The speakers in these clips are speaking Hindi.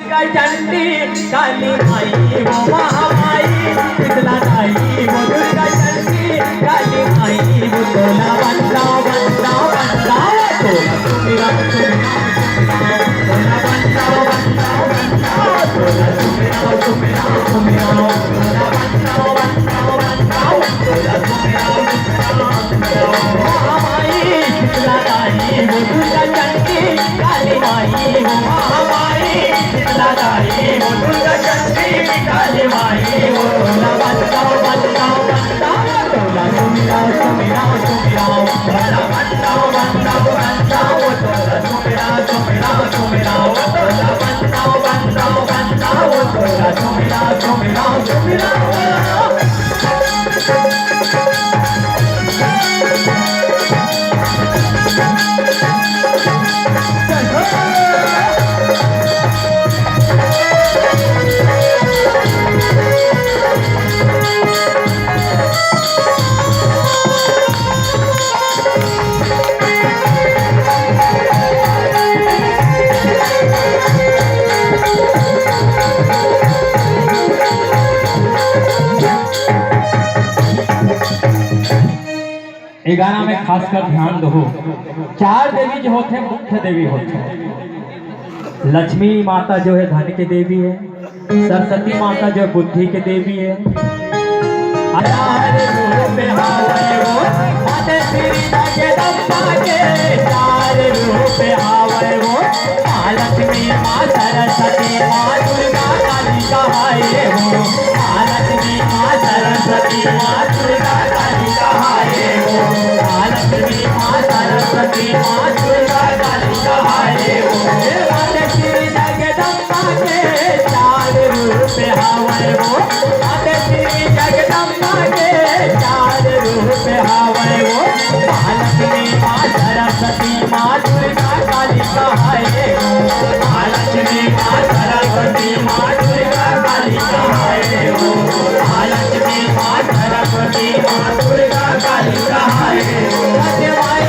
दुर्गा चंडी काली माई वो महामाई शीतला माई वो दुर्गा चंडी काली माई वो तोला बंदा बंदा बंदा तोला सुमिरा तोला बंदा बंदा बंदा तोला सुमिरा सुमिरा सुमिरा तोला बंदा बंदा बंदा तोला सुमिरा महामाई शीतला माई वो दुर्गा चंडी काली माई वो महामाई शीतला माई वो दुर्गा चंडी काली माई वो तोला बंदा बंदा बंदा तोला सुमिरा सुमिरा सुमिरा तोला बंदा बंदा बंदा वो तोला सुमिरा सुमिरा सुमिरा तोला बंदा बंदा बंदा वो तोला सुमिरा सुमिरा सुमिरा ये गाना में खासकर ध्यान दो। चार देवी जो होते मुख्य देवी होते हैं। लक्ष्मी माता जो है धन की देवी है, सरस्वती माता जो बुद्धि की देवी है, चार रूप हावे वो माता श्री जगदम्बा के, चार रूप हावे वो माँ लक्ष्मी माँ सरस्वती माँ दुर्गा काली कहाए हो, माँ लक्ष्मी माँ सरस्वती माँ दुर्गा काली कहाए हो, माँ लक्ष्मी माँ सरस्वती माँ दुर्गा काली कहाए हो, माता श्री जगदम्बा के चार रूप हावे वो माता श्री जगदम्बा के चार रूप हावे वो माँ लक्ष्मी माँ सरस्वती माँ दुर्गा काली कहाए हो, माँ लक्ष्मी माँ सरस्वती माँ दुर्गा काली कहाए हो, माँ लक्ष्मी माँ सरस्वती माँ दुर्गा काली कहाए हो। सत्यवाई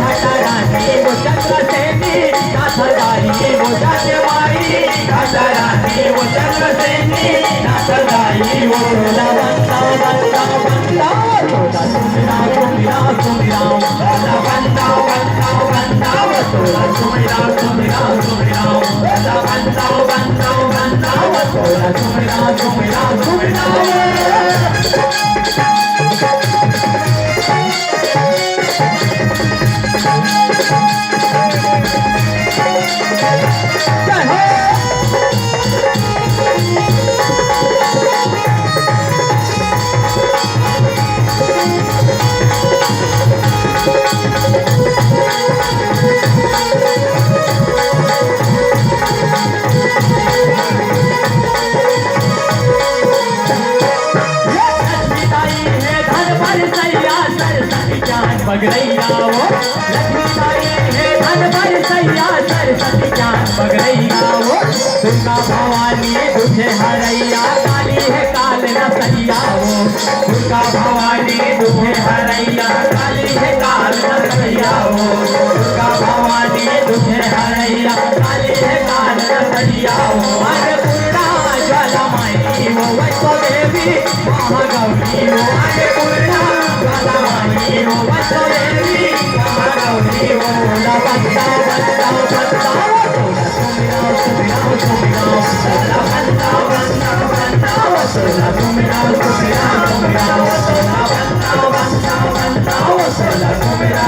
घटरानी वो चंद्रसेनी नाथदाई वो सत्यवाई घटरानी वो चंद्रसेनी नाथदाई वो तोला बंदा बंदा बंदा तोला सुमिरा सुमिरा सुमिरा तोला बंदा बंदा बंदा वो तोला सुमिरा सुमिरा सुमिरा तोला बंदा बंदा बंदा वो तोला सुमिरा सुमिरा सुमिरा बगरैया वो लक्ष्मी ताई है धन भर सैया सरस्वती जान बगरैया वो दुर्गा भवानी दुखे हरैया काली है काल न सैया वो दुर्गा भवानी दुखे हरैया काली है काल न सैया वो दुर्गा भवानी दुखे हरैया काली है काल न सैया वो अन्नपूर्णा ज्वाला माई वो वैष्णो देवी महागौरी वो अन्नपूर्णा ज्वाला माई वो वैष्णो देवी महागौरी वो तोला बंदा बंदा बंदा तोला सुमिरा सुमिरा सुमिरा तोला बंदा बंदा बंदा तोला सुमिरा सुमिरा सुमिरा तोला बंदा बंदा बंदा तोला सुमिरा